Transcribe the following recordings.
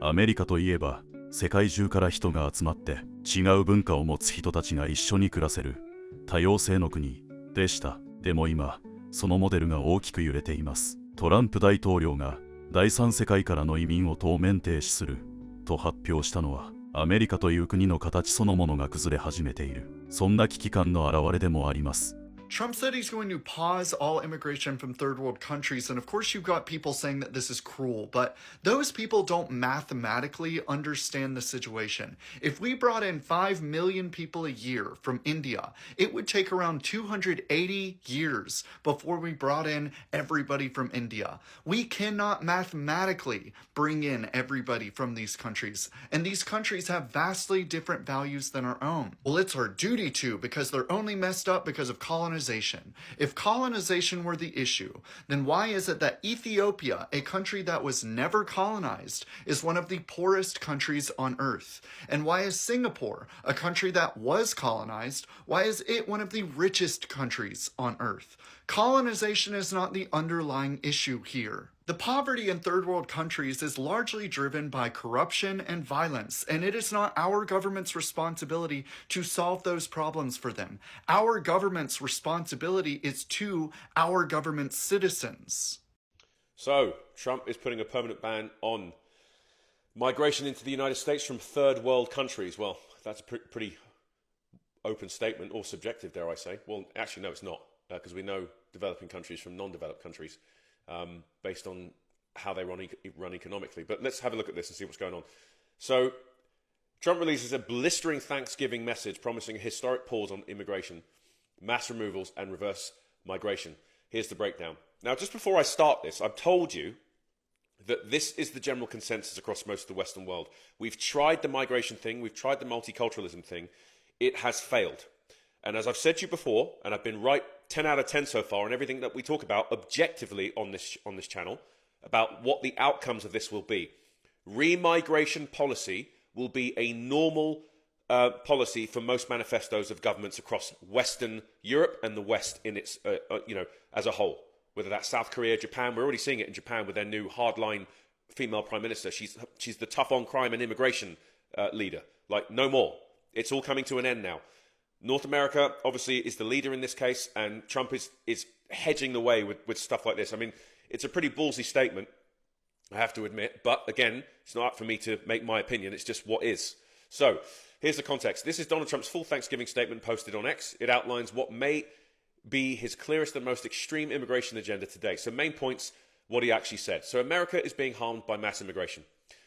アメリカといえば世界中から人が集まって違う文化を持つ人たちが一緒に暮らせる多様性の国でした。でも今そのモデルが大きく揺れています。トランプ大統領が第三世界からの移民を当面停止すると発表したのは、アメリカという国の形そのものが崩れ始めている、そんな危機感の表れでもあります。Trump said he's going to pause all immigration from third world countries, and of course you've got people saying that this is cruel, but those people don't mathematically understand the situation. If we brought in 5 million people a year from India, it would take around 280 years before we brought in everybody from India. We cannot mathematically bring in everybody from these countries, and these countries have vastly different values than our own. Well, it's our duty to, because they're only messed up because of colonization. If colonization were the issue, then why is it that Ethiopia, a country that was never colonized, is one of the poorest countries on earth? And why is Singapore, a country that was colonized, why is it one of the richest countries on earth? Colonization is not the underlying issue here. The poverty in third world countries is largely driven by corruption and violence, and it is not our government's responsibility to solve those problems for them. Our government's responsibility is to our government's citizens. So, Trump is putting a permanent ban on migration into the United States from third world countries. Well, that's a pretty open statement, or subjective, dare I say. Well, actually, no, it's not, because we know developing countries from non-developed countries. Based on how they run economically. But let's have a look at this and see what's going on. So, Trump releases a blistering Thanksgiving message promising a historic pause on immigration, mass removals, and reverse migration. Here's the breakdown. Now, just before I start this, I've told you that this is the general consensus across most of the Western world. We've tried the migration thing, we've tried the multiculturalism thing. It has failed. And as I've said to you before, and I've been right 10 out of 10 so far on everything that we talk about objectively on this channel, about what the outcomes of this will be. Remigration policy will be a normal policy for most manifestos of governments across Western Europe and the West in its, as a whole. Whether that's South Korea, Japan, we're already seeing it in Japan with their new hardline female prime minister. She's the tough on crime and immigration leader. Like, no more. It's all coming to an end now. North America, obviously, is the leader in this case, and Trump is hedging the way with stuff like this. I mean, it's a pretty ballsy statement, I have to admit, but again, it's not up for me to make my opinion, it's just what is. So, here's the context. This is Donald Trump's full Thanksgiving statement posted on X. It outlines what may be his clearest and most extreme immigration agenda today. So, main points, what he actually said. So, America is being harmed by mass immigration.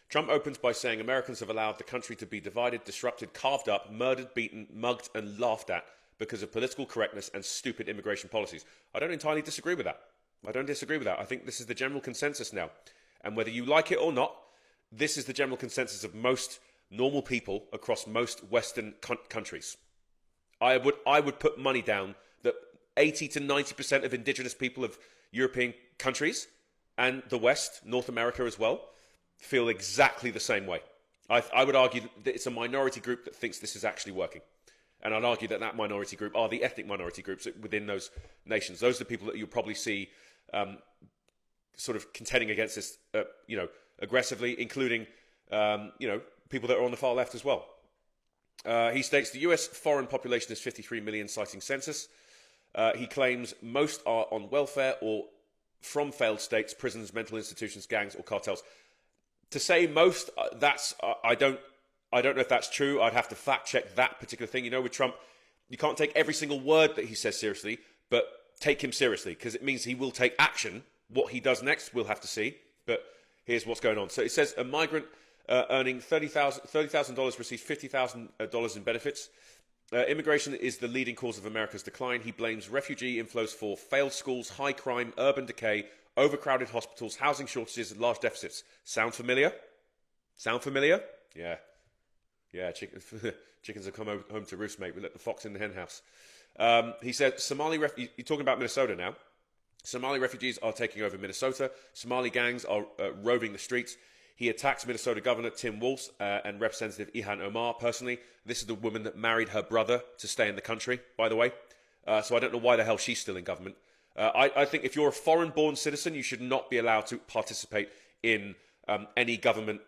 Trump opens by saying Americans have allowed the country to be divided, disrupted, carved up, murdered, beaten, mugged, and laughed at because of political correctness and stupid immigration policies. I don't entirely disagree with that. I think this is the general consensus now. And whether you like it or not, this is the general consensus of most normal people across most Western countries. I would put money down that 80 to 90% of indigenous people of European countries and the West, North America as well, feel exactly the same way. I would argue that it's a minority group that thinks this is actually working. And I'd argue that that minority group are the ethnic minority groups within those nations. Those are the people that you'll probably see sort of contending against this, aggressively, including, people that are on the far left as well. He states the US foreign population is 53 million, citing census. He claims most are on welfare or from failed states, prisons, mental institutions, gangs, or cartels. To say most, I don't know if that's true. I'd have to fact check that particular thing. You know, with Trump, you can't take every single word that he says seriously, but take him seriously, because it means he will take action. What he does next, we'll have to see. But here's what's going on. So it says a migrant earning $30,000 receives $50,000 in benefits. Immigration is the leading cause of America's decline. He blames refugee inflows for failed schools, high crime, urban decay, overcrowded hospitals, housing shortages, and large deficits. Sound familiar? Yeah. Chickens have come home to roost, mate. We let the fox in the hen house. He said, you're talking about Minnesota now. Somali refugees are taking over Minnesota. Somali gangs are roving the streets. He attacks Minnesota Governor Tim Walz and Representative Ilhan Omar personally. This is the woman that married her brother to stay in the country, by the way. So I don't know why the hell she's still in government. I think if you're a foreign-born citizen, you should not be allowed to participate in any government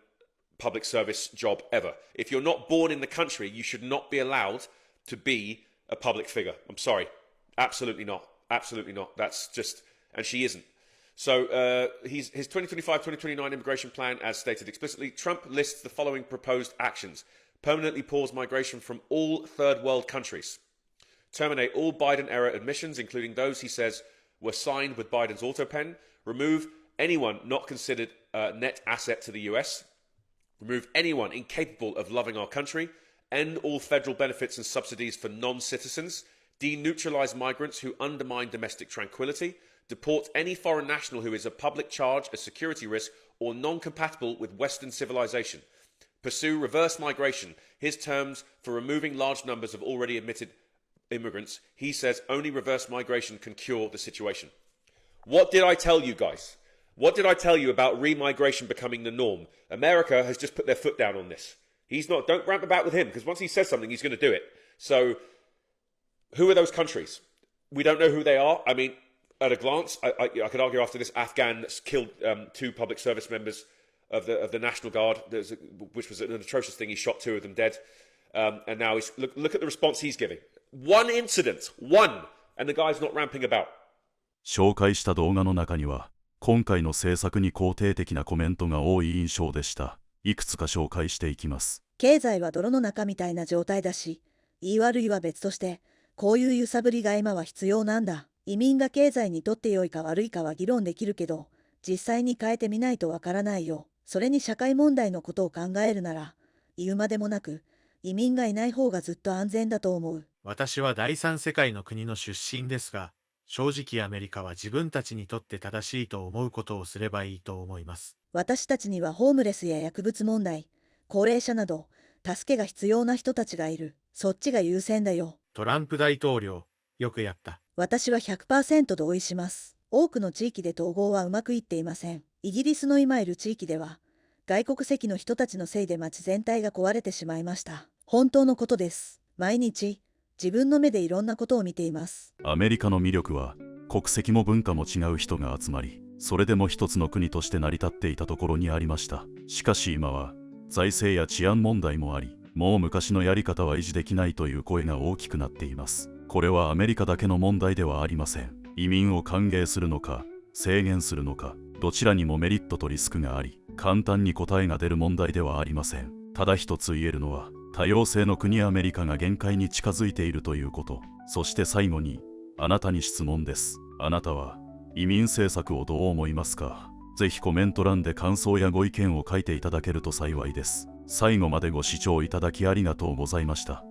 public service job ever. If you're not born in the country, you should not be allowed to be a public figure. I'm sorry. Absolutely not. Absolutely not. That's just, and she isn't. So his 2025-2029 immigration plan, as stated explicitly, Trump lists the following proposed actions. Permanently pause migration from all third world countries. Terminate all Biden-era admissions, including those he says were signed with Biden's auto pen. Remove anyone not considered a net asset to the US. Remove anyone incapable of loving our country. End all federal benefits and subsidies for non-citizens. Deneutralize migrants who undermine domestic tranquility. Deport any foreign national who is a public charge, a security risk, or non-compatible with Western civilization. Pursue reverse migration, his terms for removing large numbers of already admitted immigrants. He says only reverse migration can cure the situation. What did I tell you guys? What did I tell you about remigration becoming the norm? America has just put their foot down on this. He's not, don't ramp about with him, because once he says something, he's going to do it. So, who are those countries? We don't know who they are. I mean, at a glance, I could argue after this Afghan that's killed 2 public service members of the National Guard, which was an atrocious thing. He shot 2 of them dead. And now look at the response he's giving. One incident, one, and the guy's not ramping about. 紹介した動画の中には、今回の政策に肯定的なコメントが多い印象でした。いくつか紹介していきます。経済は泥の中みたいな状態だし、言い悪いは別として、こういう揺さぶりが今は必要なんだ。移民が経済にとって良いか悪いかは議論できるけど、実際に変えてみないとわからないよ。それに社会問題のことを考えるなら、言うまでもなく、移民がいない方がずっと安全だと思う。私は第三世界の国の出身ですが、正直アメリカは自分たちにとって正しいと思うことをすればいいと思います。私たちにはホームレスや薬物問題、高齢者など、助けが必要な人たちがいる。そっちが優先だよ。トランプ大統領、よくやった。私は 100% 同意します。多くの地域で統合はうまくいっていません。イギリスの今いる地域では、外国籍の人たちのせいで街全体が壊れてしまいました。本当のことです。毎日、自分の目でいろんなことを見ています。アメリカの魅力は、国籍も文化も違う人が集まり、それでも一つの国として成り立っていたところにありました。しかし今は、財政や治安問題もあり、もう昔のやり方は維持できないという声が大きくなっています。これはアメリカだけの問題ではありません。移民を歓迎するのか、制限するのか、どちらにもメリットとリスクがあり、簡単に答えが出る問題ではありません。ただ一つ言えるのは、多様性の国アメリカが限界に近づいているということ。そして最後に、あなたに質問です。あなたは移民政策をどう思いますか？ぜひコメント欄で感想やご意見を書いていただけると幸いです。最後までご視聴いただきありがとうございました。